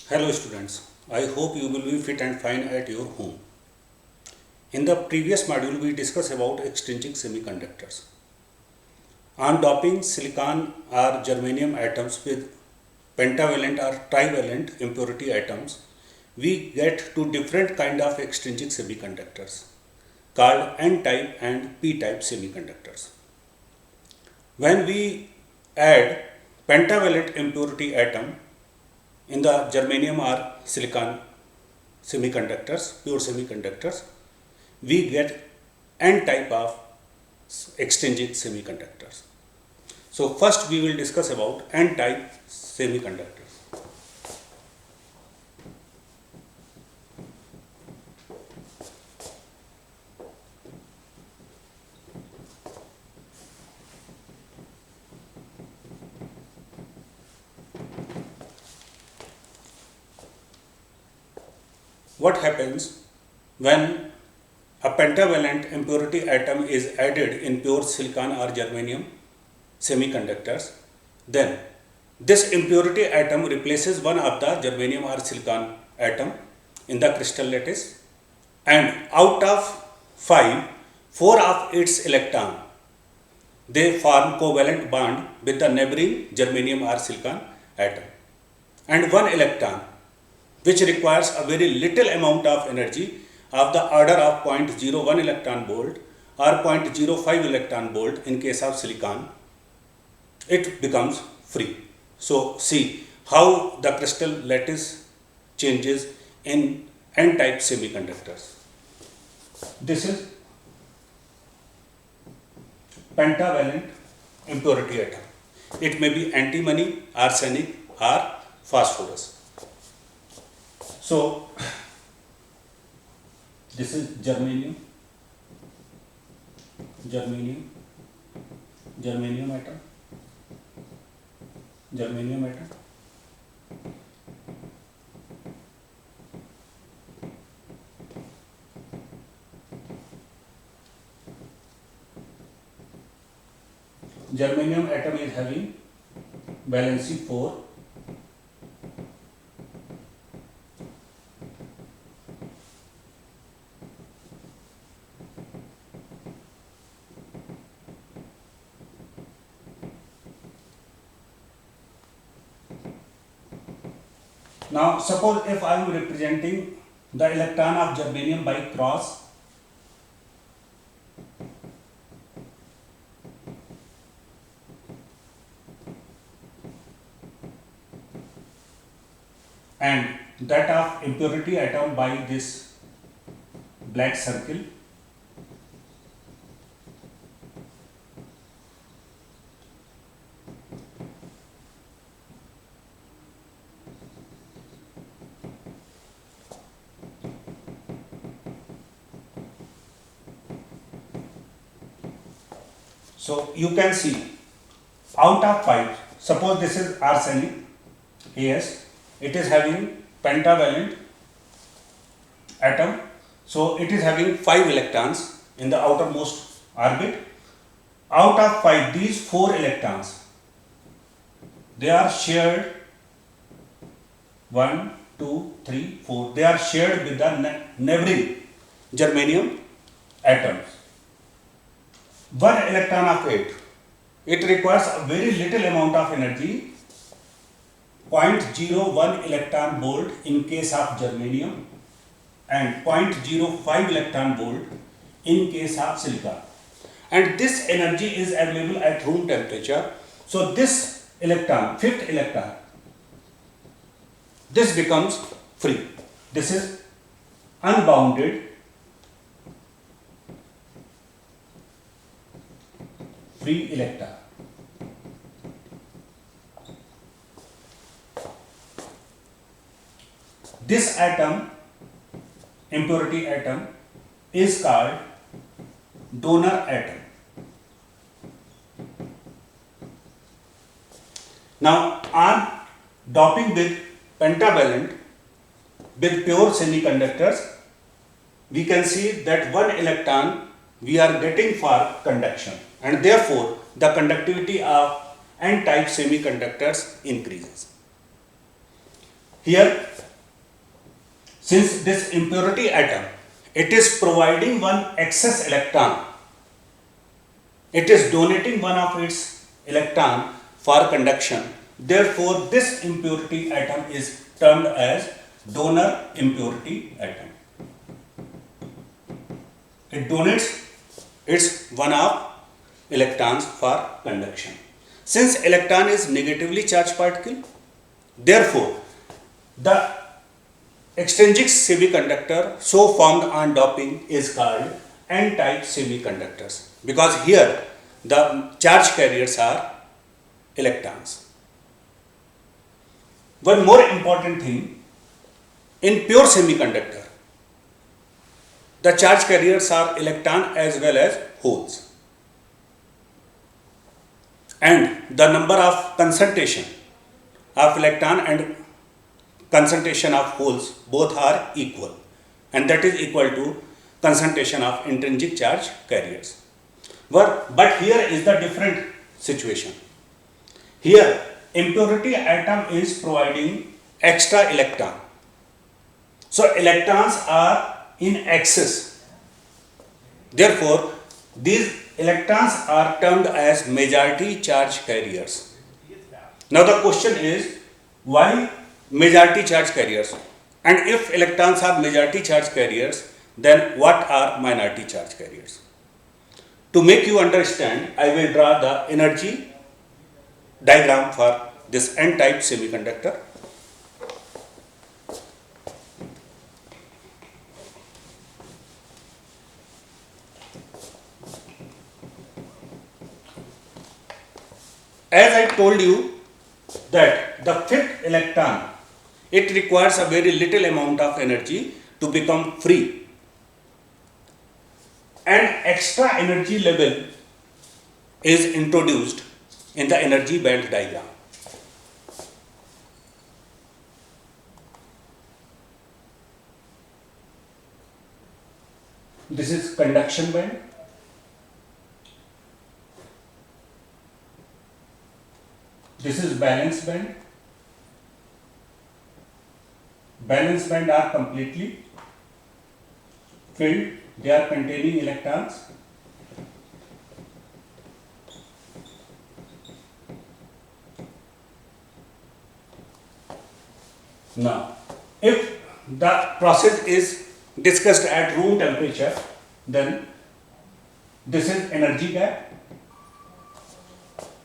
Hello students, I hope you will be fit and fine at your home. In the previous module we discussed about extrinsic semiconductors. On doping silicon or germanium atoms with pentavalent or trivalent impurity atoms, we get two different kind of extrinsic semiconductors called N-type and P-type semiconductors. When we add pentavalent impurity atom in the germanium or silicon semiconductors, pure semiconductors, we get N type of extrinsic semiconductors. So first we will discuss about N type semiconductors. What happens when a pentavalent impurity atom is added in pure silicon or germanium semiconductors? Then this impurity atom replaces one of the germanium or silicon atom in the crystal lattice, and out of 5, 4 of its electron they form covalent bond with the neighboring germanium or silicon atom, and one electron which requires a very little amount of energy of the order of 0.01 electron volt or 0.05 electron volt in case of silicon, it becomes free. So see how the crystal lattice changes in N-type semiconductors. This is pentavalent impurity atom. It may be antimony, arsenic or phosphorus. So this is germanium atom, germanium atom. Germanium atom is having valency 4. Now suppose if I am representing the electron of germanium by cross, and that of impurity atom by this black circle, so you can see out of 5, suppose this is arsenic, yes, it is having pentavalent atom, so it is having 5 electrons in the outermost orbit. Out of 5, these 4 electrons, they are shared 1, 2, 3, 4, they are shared with the neighboring germanium atoms. 1 electron of 8, it requires a very little amount of energy, 0.01 electron volt in case of germanium and 0.05 electron volt in case of silicon, and this energy is available at room temperature. So this electron, 5th electron, this becomes free. This is unbounded free electron. This atom, impurity atom, is called donor atom. Now on doping with pentavalent with pure semiconductors, we can see that 1 electron we are getting for conduction, and therefore the conductivity of N-type semiconductors increases. Here, since this impurity atom, it is providing one excess electron, it is donating one of its electron for conduction. Therefore, this impurity atom is termed as donor impurity atom. It donates its one of electrons for conduction. Since electron is negatively charged particle, therefore, the extrinsic semiconductor so formed on doping is called n-type semiconductors, because here the charge carriers are electrons. One more important thing, in pure semiconductor, the charge carriers are electron as well as holes, and the number of concentration of electron and concentration of holes both are equal, and that is equal to concentration of intrinsic charge carriers. But here is the different situation. Here impurity atom is providing extra electron, so electrons are in excess. Therefore, these electrons are termed as majority charge carriers. Now the question is, why majority charge carriers? And if electrons are majority charge carriers, then what are minority charge carriers? To make you understand, I will draw the energy diagram for this n-type semiconductor. As I told you that the fifth electron, it requires a very little amount of energy to become free. An extra energy level is introduced in the energy band diagram. This is conduction band. This is valence band. Valence band are completely filled, they are containing electrons. Now, if the process is discussed at room temperature, then this is energy gap.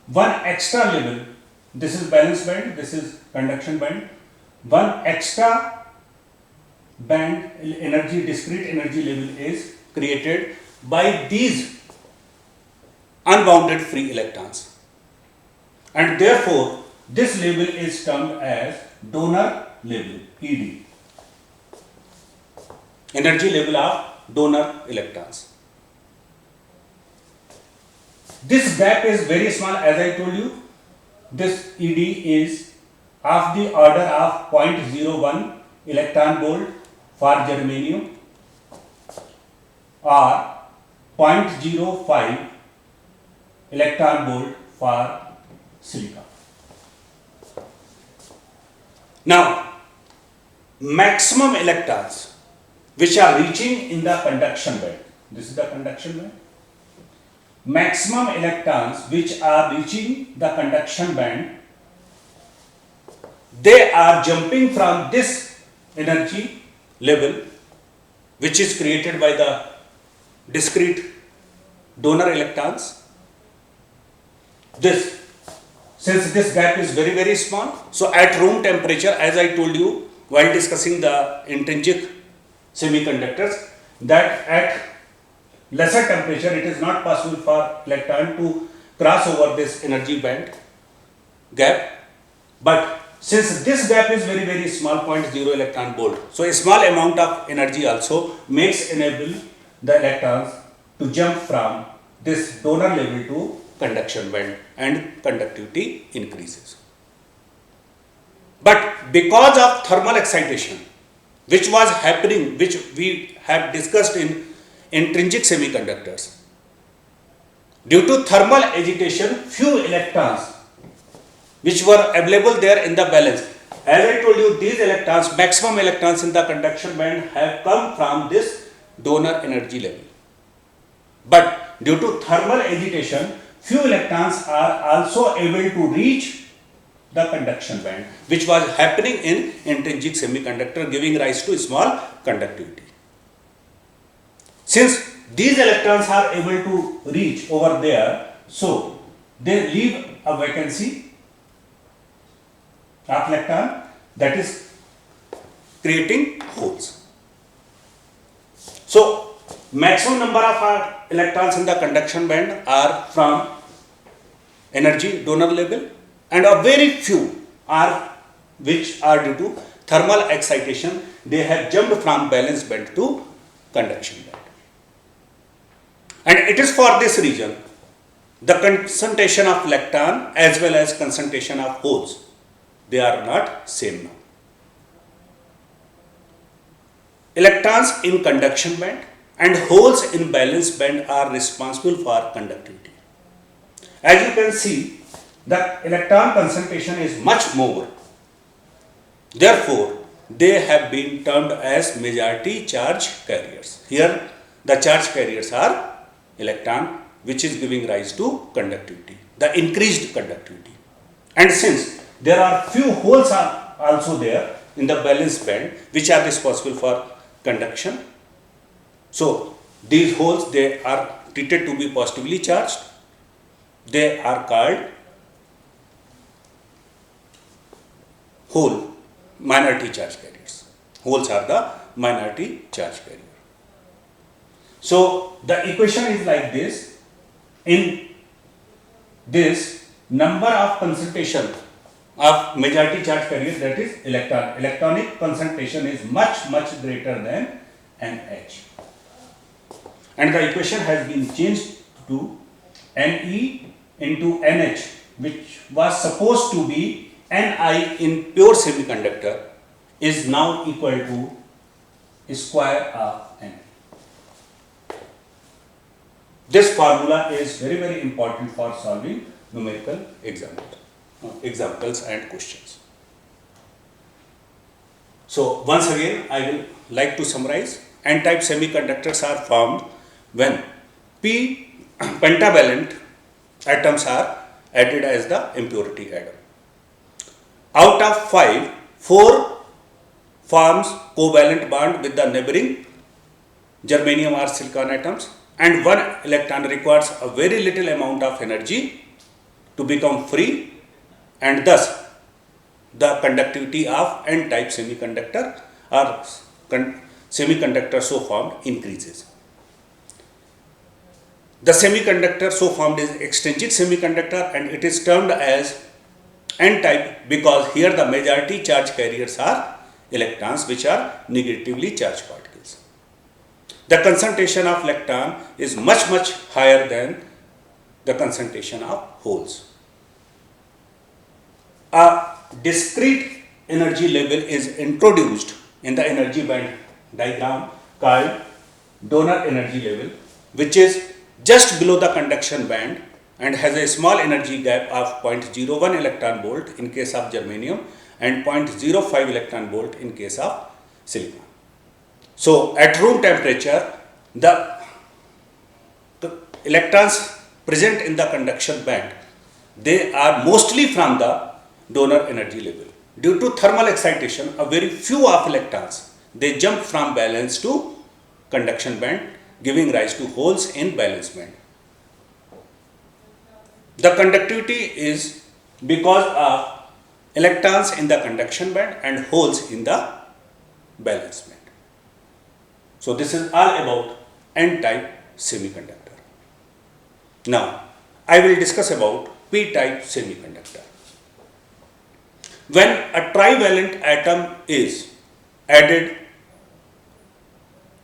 One extra level, this is valence band, this is conduction band. One extra band energy, discrete energy level is created by these unbounded free electrons, and therefore this level is termed as donor level, ED, energy level of donor electrons. This gap is very small, as I told you. This ED is of the order of 0.01 electron volt for germanium or 0.05 electron volt for silica. Now, maximum electrons which are reaching in the conduction band, this is the conduction band. Maximum electrons which are reaching the conduction band, they are jumping from this energy level which is created by the discrete donor electrons. Since this gap is very small, so at room temperature, as I told you while discussing the intrinsic semiconductors, that at lesser temperature it is not possible for electron to cross over this energy band gap. But since this gap is very small, 0.0 electron volt, so a small amount of energy also enable the electrons to jump from this donor level to conduction band and conductivity increases. But because of thermal excitation which was happening, which we have discussed in intrinsic semiconductors, due to thermal agitation, few electrons which were available there in the valence, As I told you, these electrons, maximum electrons in the conduction band have come from this donor energy level. But due to thermal agitation, few electrons are also able to reach the conduction band, which was happening in intrinsic semiconductor, giving rise to small conductivity. Since these electrons are able to reach over there, so they leave a vacancy of electron, that is creating holes. So maximum number of electrons in the conduction band are from energy donor level, and a very few are which are due to thermal excitation. They have jumped from valence band to conduction band. And it is for this reason the concentration of electron as well as concentration of holes, they are not same now. Electrons in conduction band and holes in valence band are responsible for conductivity. As you can see, the electron concentration is much more. Therefore, they have been termed as majority charge carriers. Here, the charge carriers are electron, which is giving rise to conductivity, the increased conductivity. And since there are few holes are also there in the valence band, which are responsible for conduction, so these holes, they are treated to be positively charged. They are called hole minority charge carriers. Holes are the minority charge carrier. So the equation is like this. In this, number of concentration of majority charge carriers, that is electronic concentration is much greater than NH. And the equation has been changed to Ne into NH, which was supposed to be Ni in pure semiconductor, is now equal to square of N. This formula is very important for solving numerical examples and questions. So once again, I will like to summarize. N-type semiconductors are formed when p pentavalent atoms are added as the impurity atom. Out of 5, 4 forms covalent bond with the neighboring germanium or silicon atoms, and 1 electron requires a very little amount of energy to become free, and thus the conductivity of N-type semiconductor or semiconductor so formed increases. The semiconductor so formed is extrinsic semiconductor, and it is termed as N-type because here the majority charge carriers are electrons, which are negatively charged particles. The concentration of electron is much higher than the concentration of holes. A discrete energy level is introduced in the energy band diagram called donor energy level, which is just below the conduction band and has a small energy gap of 0.01 electron volt in case of germanium and 0.05 electron volt in case of silicon. So at room temperature, the electrons present in the conduction band, they are mostly from the donor energy level. Due to thermal excitation, a very few of electrons, they jump from valence to conduction band, giving rise to holes in valence band. The conductivity is because of electrons in the conduction band and holes in the valence band. So this is all about N-type semiconductor. Now, I will discuss about P-type semiconductor. When a trivalent atom is added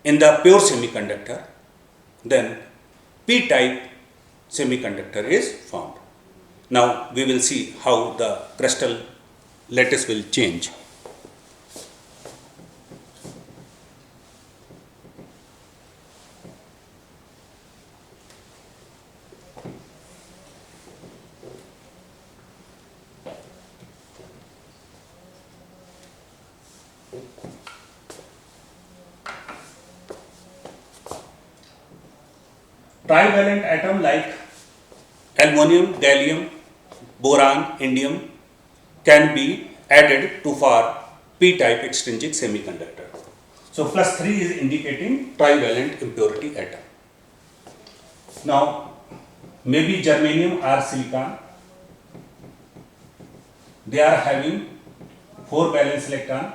in the pure semiconductor, then P-type semiconductor is formed. Now, we will see how the crystal lattice will change. Trivalent atom like aluminum, gallium, boron, indium can be added to form p-type extrinsic semiconductor. So plus 3 is indicating trivalent impurity atom. Now maybe germanium or silicon, they are having 4 valence electron.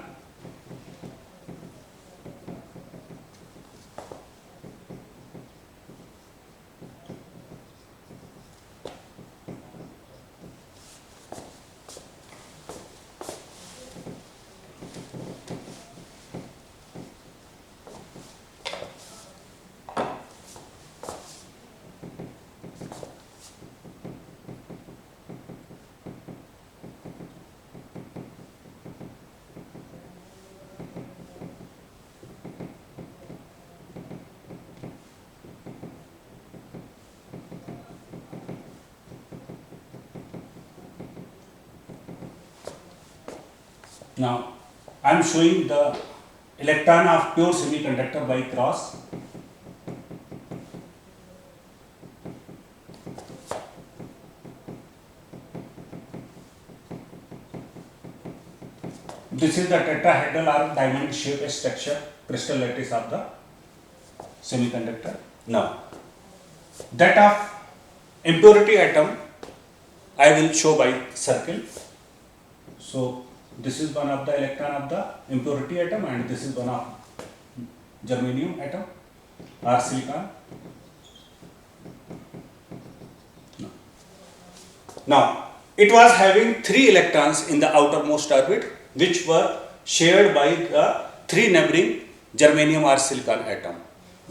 Now I am showing the electron of pure semiconductor by cross. This is the tetrahedral or diamond shaped structure, crystal lattice of the semiconductor. Now that of impurity atom I will show by circle. So this is one of the electron of the impurity atom and this is one of germanium atom or silicon. Now it was having 3 electrons in the outermost orbit which were shared by the 3 neighboring germanium or silicon atom.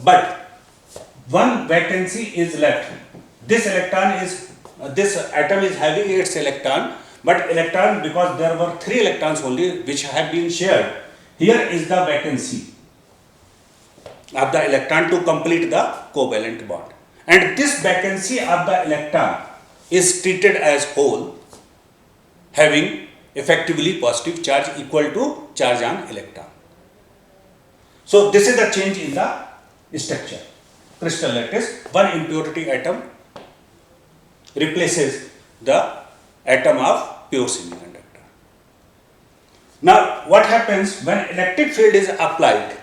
But one vacancy is left. This atom is having its electron, but electron, because there were 3 electrons only which have been shared, here is the vacancy of the electron to complete the covalent bond. And this vacancy of the electron is treated as hole having effectively positive charge equal to charge on electron. So this is the change in the structure. Crystal lattice, one impurity atom replaces the atom of pure semiconductor. Now what happens when electric field is applied?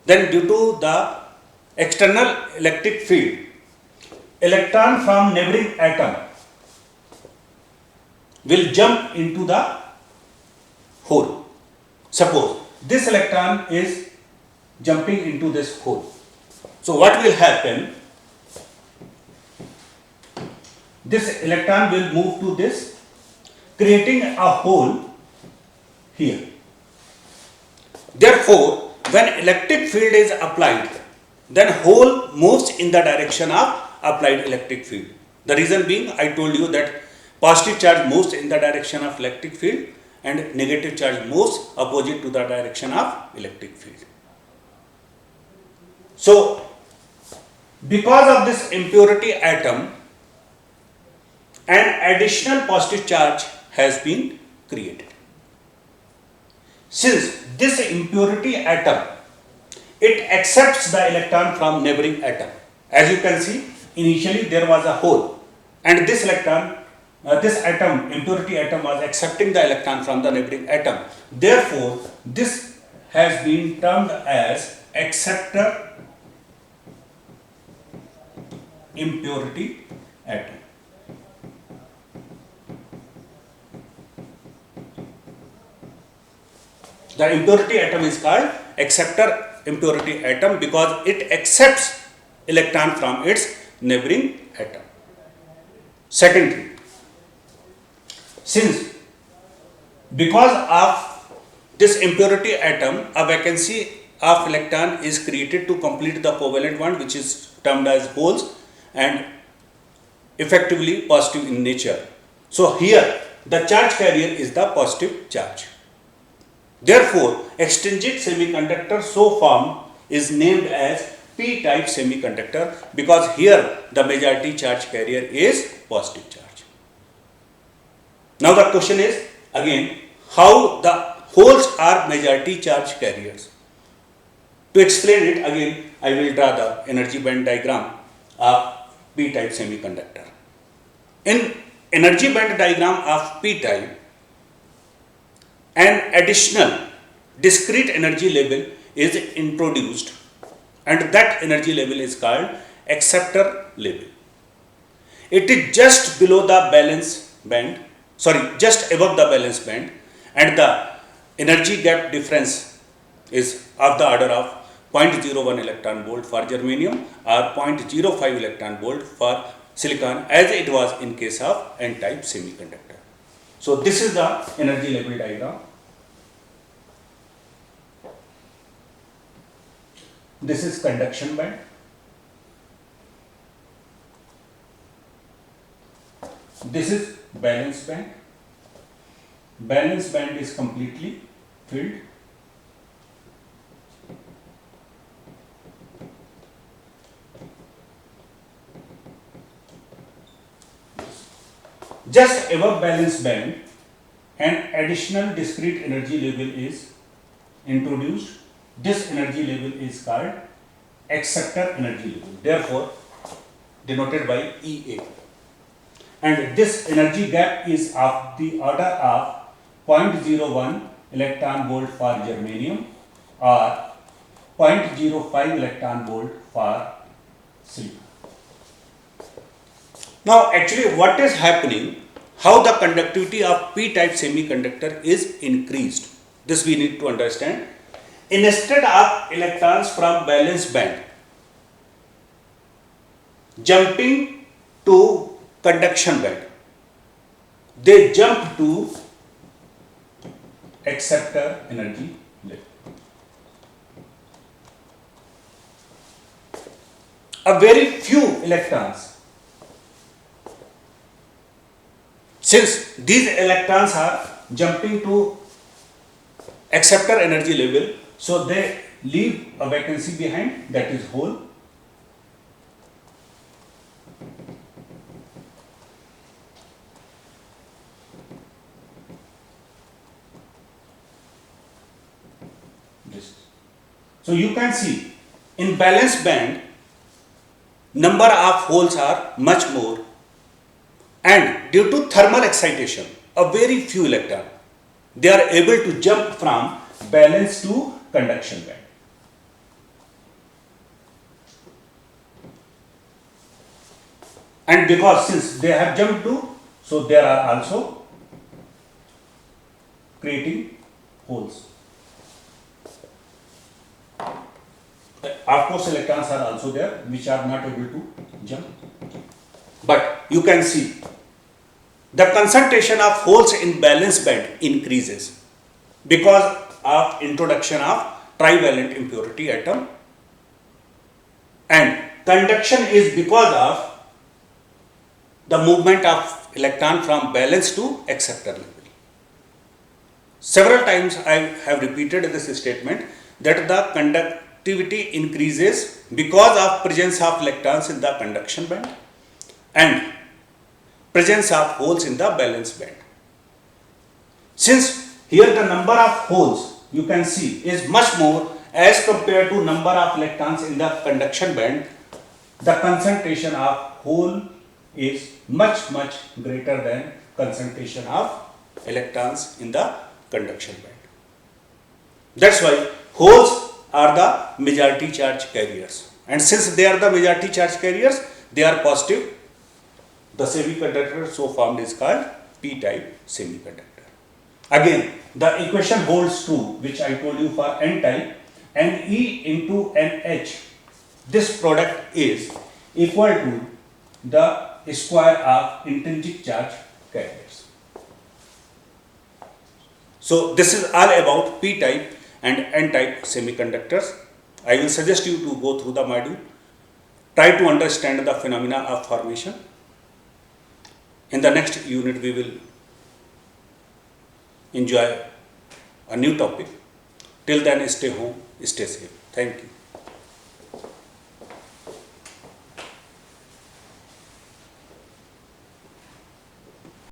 Then due to the external electric field, electron from neighboring atom will jump into the hole. Suppose this electron is jumping into this hole. So what will happen? This electron will move to this, creating a hole here. Therefore, when electric field is applied, then hole moves in the direction of applied electric field. The reason being, I told you that positive charge moves in the direction of electric field and negative charge moves opposite to the direction of electric field. So, because of this impurity atom, an additional positive charge has been created. Since this impurity atom, it accepts the electron from neighboring atom. As you can see, initially there was a hole and this electron, this atom, impurity atom, was accepting the electron from the neighboring atom. Therefore, this has been termed as acceptor impurity atom. The impurity atom is called acceptor impurity atom because it accepts electron from its neighboring atom. Secondly, since because of this impurity atom, a vacancy of electron is created to complete the covalent bond, which is termed as holes and effectively positive in nature. So here the charge carrier is the positive charge. Therefore, extrinsic semiconductor so formed is named as p-type semiconductor because here the majority charge carrier is positive charge. Now the question is again, how the holes are majority charge carriers. To explain it again, I will draw the energy band diagram of p-type semiconductor. In energy band diagram of p-type, an additional discrete energy level is introduced, and that energy level is called acceptor level. It is just below the balance band, just above the balance band, and the energy gap difference is of the order of 0.01 electron volt for germanium or 0.05 electron volt for silicon, as it was in case of n-type semiconductor. So this is the energy level diagram. This is conduction band. This is valence band. Valence band is completely filled. Just above valence band, an additional discrete energy level is introduced. This energy level is called acceptor energy level, therefore denoted by EA. And this energy gap is of the order of 0.01 electron volt for germanium or 0.05 electron volt for silicon. Now actually what is happening, how the conductivity of p-type semiconductor is increased, this we need to understand. Instead of electrons from valence band jumping to conduction band, they jump to acceptor energy level. A very few electrons, since these electrons are jumping to acceptor energy level, so they leave a vacancy behind, that is hole. This. So you can see in valence band number of holes are much more, and due to thermal excitation, a very few electrons, they are able to jump from valence to conduction band. And because since they have jumped to, so there are also creating holes. Of course, electrons are also there which are not able to jump. But you can see the concentration of holes in valence band increases because of introduction of trivalent impurity atom, and conduction is because of the movement of electron from valence to acceptor level. Several times I have repeated this statement that the conductivity increases because of presence of electrons in the conduction band and presence of holes in the valence band. Since here the number of holes you can see is much more as compared to number of electrons in the conduction band, the concentration of hole is much greater than concentration of electrons in the conduction band. That's why holes are the majority charge carriers, and since they are the majority charge carriers, they are positive. The semiconductor so formed is called p-type semiconductor. Again, the equation holds true which I told you for n-type. Ne into Nh, this product is equal to the square of intrinsic charge carriers. So this is all about p-type and n-type semiconductors. I will suggest you to go through the module, try to understand the phenomena of formation. In the next unit we will enjoy a new topic. Till then, stay home, stay safe. Thank you.